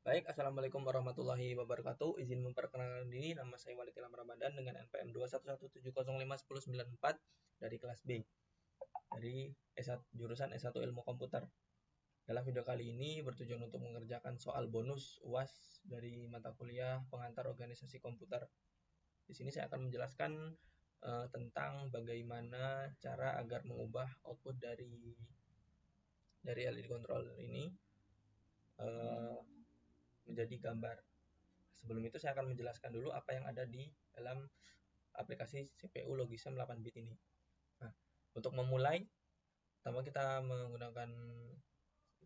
Baik, Assalamualaikum warahmatullahi wabarakatuh. Izin memperkenalkan diri, nama saya Walid Ilham Ramadan dengan NPM 211705994 dari kelas B, dari S1, jurusan S1 Ilmu Komputer. Dalam video kali ini bertujuan untuk mengerjakan soal bonus UAS dari mata kuliah pengantar organisasi komputer. Di sini saya akan menjelaskan tentang bagaimana cara agar mengubah output dari LED controller ini menjadi gambar. Sebelum itu saya akan menjelaskan dulu apa yang ada di dalam aplikasi CPU Logisem 8 bit ini. Nah, untuk memulai, pertama kita menggunakan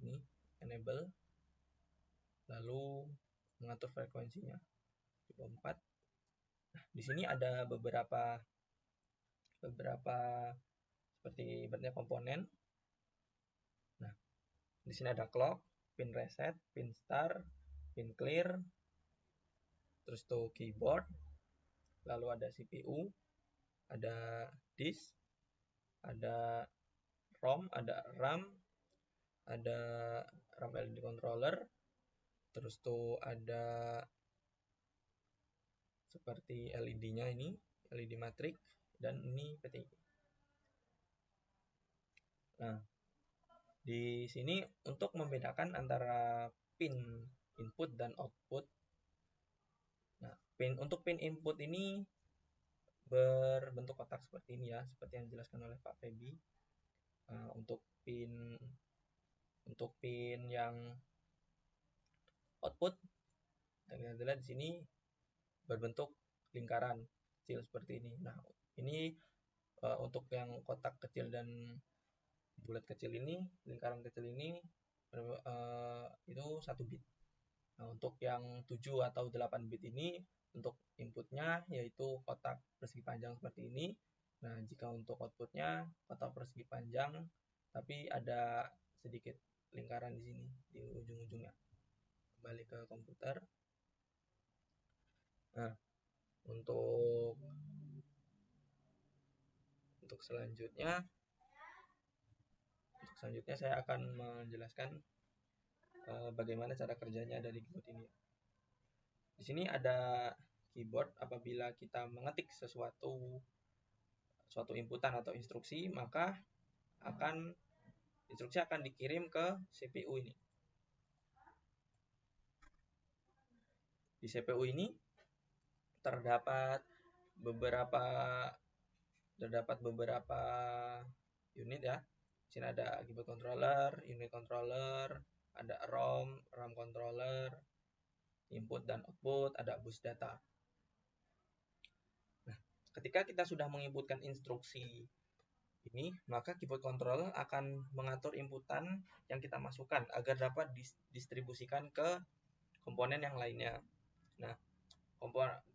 ini enable, lalu mengatur frekuensinya coba 4. Nah, di sini ada beberapa seperti ibaratnya komponen. Nah, di sini ada clock, pin reset, pin start, pin clear, terus tuh keyboard, lalu ada CPU, ada disk, ada ROM, ada RAM, ada RAM LED controller, terus tuh ada seperti LED-nya ini, LED matrix, dan ini PTI. Nah, di sini untuk membedakan antara pin input dan output. Nah, untuk pin input ini berbentuk kotak seperti ini ya, seperti yang dijelaskan oleh Pak Febi. Untuk pin yang output, kita lihat di sini berbentuk lingkaran kecil seperti ini. Nah, ini untuk yang kotak kecil dan bulat kecil ini, lingkaran kecil ini itu 1 bit. Nah, untuk yang 7 atau 8 bit ini untuk inputnya yaitu kotak persegi panjang seperti ini. Nah, jika untuk outputnya kotak persegi panjang tapi ada sedikit lingkaran di sini di ujung-ujungnya. Kembali ke komputer. Nah, untuk selanjutnya saya akan menjelaskan bagaimana cara kerjanya dari keyboard ini. Di sini ada keyboard. Apabila kita mengetik suatu inputan atau instruksi, maka instruksi akan dikirim ke CPU ini. Di CPU ini terdapat beberapa unit ya. Di sini ada keyboard controller, unit controller, ada ROM, RAM controller, input dan output, ada bus data. Nah, ketika kita sudah menginputkan instruksi ini, maka keyboard controller akan mengatur inputan yang kita masukkan agar dapat didistribusikan ke komponen yang lainnya. Nah,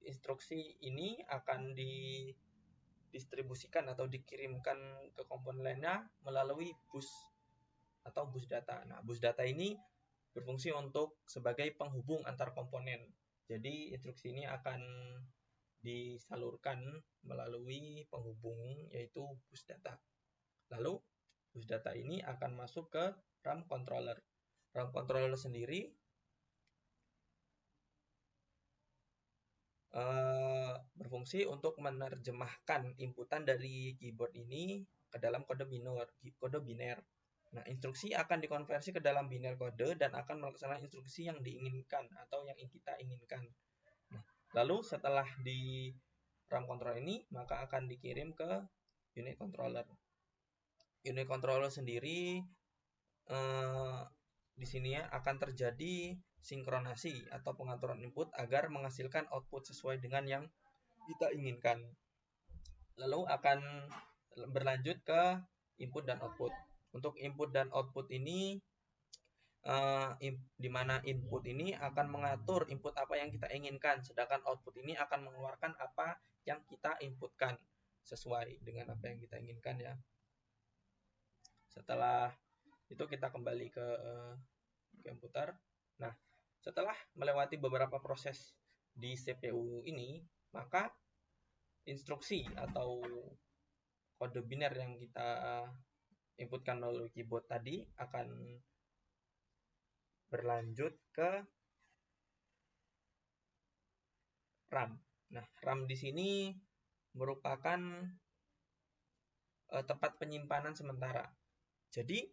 instruksi ini akan didistribusikan atau dikirimkan ke komponen lainnya melalui bus atau bus data. Nah, bus data ini berfungsi untuk sebagai penghubung antar komponen. Jadi, instruksi ini akan disalurkan melalui penghubung yaitu bus data. Lalu bus data ini akan masuk ke RAM controller. RAM controller sendiri berfungsi untuk menerjemahkan inputan dari keyboard ini ke dalam kode biner. Nah, instruksi akan dikonversi ke dalam biner kode dan akan melaksanakan instruksi yang diinginkan atau yang kita inginkan. Nah, lalu setelah di RAM controller ini, maka akan dikirim ke unit controller. Unit controller sendiri di sini ya akan terjadi sinkronasi atau pengaturan input agar menghasilkan output sesuai dengan yang kita inginkan. Lalu akan berlanjut ke input dan output. Untuk input dan output ini di mana input ini akan mengatur input apa yang kita inginkan, sedangkan output ini akan mengeluarkan apa yang kita inputkan sesuai dengan apa yang kita inginkan ya. Setelah itu kita kembali ke komputer. Nah, setelah melewati beberapa proses di CPU ini, maka instruksi atau kode biner yang kita inputkan melalui keyboard tadi akan berlanjut ke RAM. Nah, RAM di sini merupakan tempat penyimpanan sementara. Jadi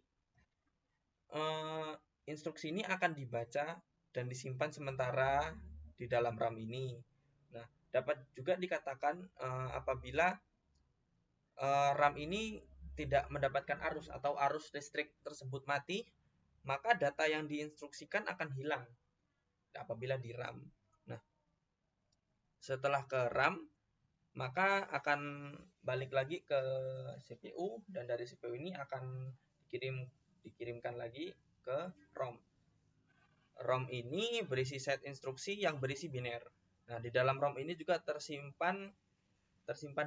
instruksi ini akan dibaca dan disimpan sementara di dalam RAM ini. Nah, dapat juga dikatakan apabila RAM ini tidak mendapatkan arus atau arus listrik tersebut mati, maka data yang diinstruksikan akan hilang apabila di RAM. Nah, setelah ke RAM, maka akan balik lagi ke CPU dan dari CPU ini akan dikirimkan lagi ke ROM. ROM ini berisi set instruksi yang berisi biner. Nah, di dalam ROM ini juga tersimpan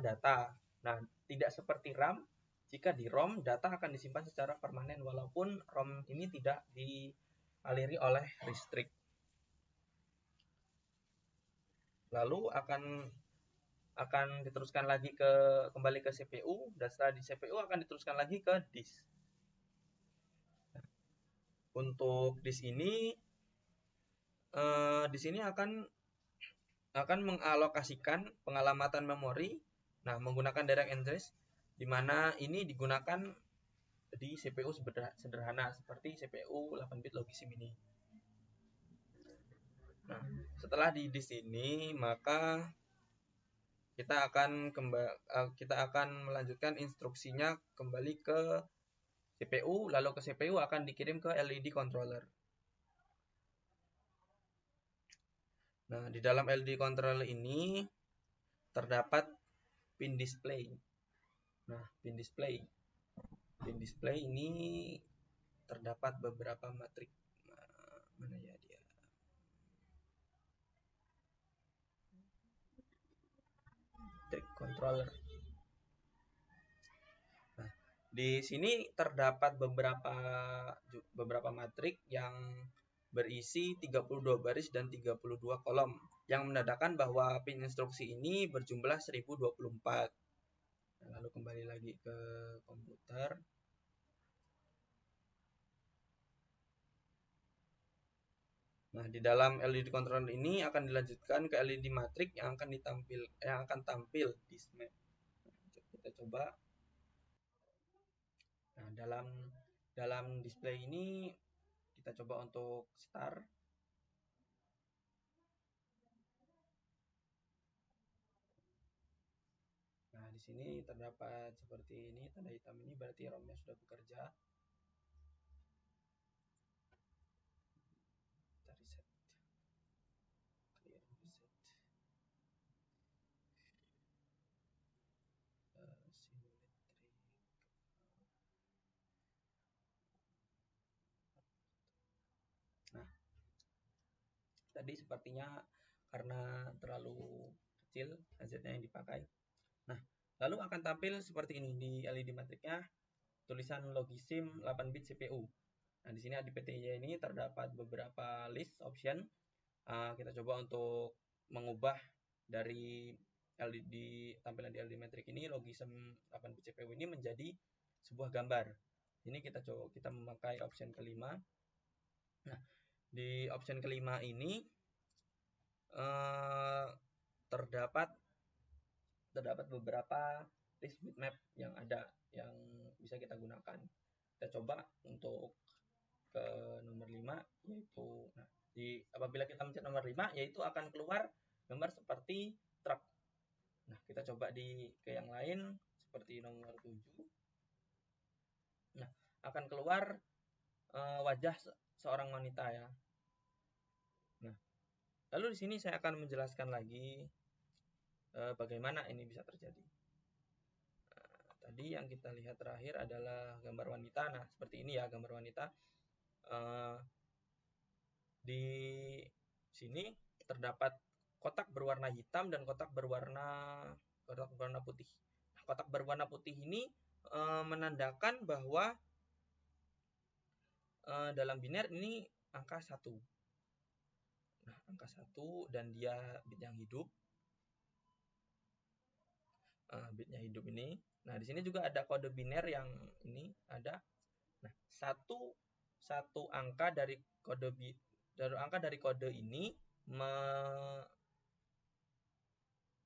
data. Nah, tidak seperti RAM, jika di ROM data akan disimpan secara permanen walaupun ROM ini tidak dialiri oleh listrik. Lalu akan diteruskan lagi kembali ke CPU dan setelah di CPU akan diteruskan lagi ke disk. Untuk disk ini di sini akan mengalokasikan pengalamatan memori, nah menggunakan direct entries, di mana ini digunakan di CPU sederhana seperti CPU 8-bit Logisim ini. Nah, setelah di disk ini maka kita akan melanjutkan instruksinya kembali ke CPU, lalu ke CPU akan dikirim ke LED controller. Nah, di dalam LED controller ini terdapat pin display. Nah, pin display ini terdapat beberapa matrik. Mana ya dia? Matrik controller. Nah, di sini terdapat beberapa matrik yang berisi 32 baris dan 32 kolom yang menandakan bahwa pin instruksi ini berjumlah 1024. Nah, lalu kembali lagi ke komputer. Nah, di dalam LED controller ini akan dilanjutkan ke LED matrik yang akan tampil di map. Kita coba. Nah, dalam display ini kita coba untuk start. Nah, di sini terdapat seperti ini, tanda hitam ini berarti ROM-nya sudah bekerja. Kita reset. Clear reset. Nah, tadi sepertinya karena terlalu kecil HZ-nya yang dipakai. Nah, lalu akan tampil seperti ini di LED matriknya tulisan Logisim 8-bit CPU. Nah, di sini di PT-nya ini terdapat beberapa list option. Kita coba untuk mengubah dari LED tampilan di LED metrik ini Logisim 8-bit CPU ini menjadi sebuah gambar. Ini kita memakai option kelima. Nah, di option kelima ini terdapat beberapa list bitmap yang bisa kita gunakan. Kita coba untuk ke nomor 5 yaitu apabila kita mencet nomor 5 yaitu akan keluar gambar seperti truk. Nah, kita coba ke yang lain seperti nomor 7. Nah, akan keluar wajah seorang wanita ya. Nah, lalu di sini saya akan menjelaskan lagi bagaimana ini bisa terjadi. Tadi yang kita lihat terakhir adalah gambar wanita. Nah, seperti ini ya gambar wanita. Di sini terdapat kotak berwarna hitam dan kotak berwarna putih. Nah, kotak berwarna putih ini menandakan bahwa dalam biner ini angka 1. Nah, angka 1 dan dia bit yang hidup. Bitnya hidup ini. Nah, di sini juga ada kode biner yang ini ada. Nah, satu angka dari kode ini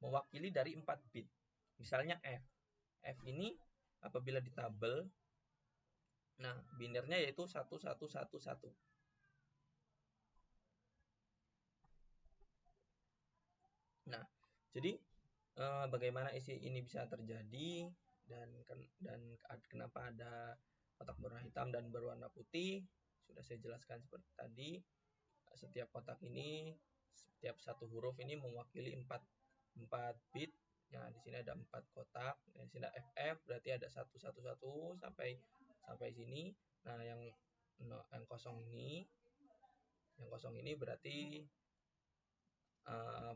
mewakili dari 4 bit. Misalnya F. F ini apabila ditabel, nah binernya yaitu 1111. Nah, jadi bagaimana isi ini bisa terjadi dan kenapa ada kotak berwarna hitam dan berwarna putih sudah saya jelaskan seperti tadi. Setiap kotak ini, setiap satu huruf ini mewakili 4 bit. Nah, di sini ada 4 kotak. Di sini ada FF berarti ada 111 sampai sini. Nah, yang kosong ini berarti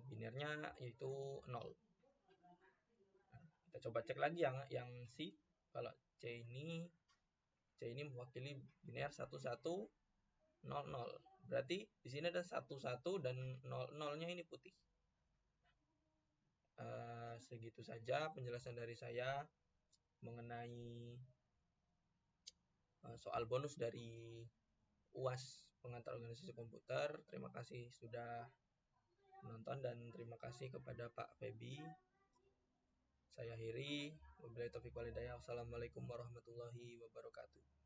binernya yaitu 0. Nah, kita coba cek lagi yang C. Kalau C ini mewakili biner 1100. Berarti di sini ada 11 dan 00-nya ini putih. Segitu saja penjelasan dari saya mengenai soal bonus dari UAS pengantar organisasi komputer. Terima kasih sudah menonton dan terima kasih kepada Pak Febi. Saya akhiri. Wabillahi taufiq walhidayah. Wassalamualaikum warahmatullahi wabarakatuh.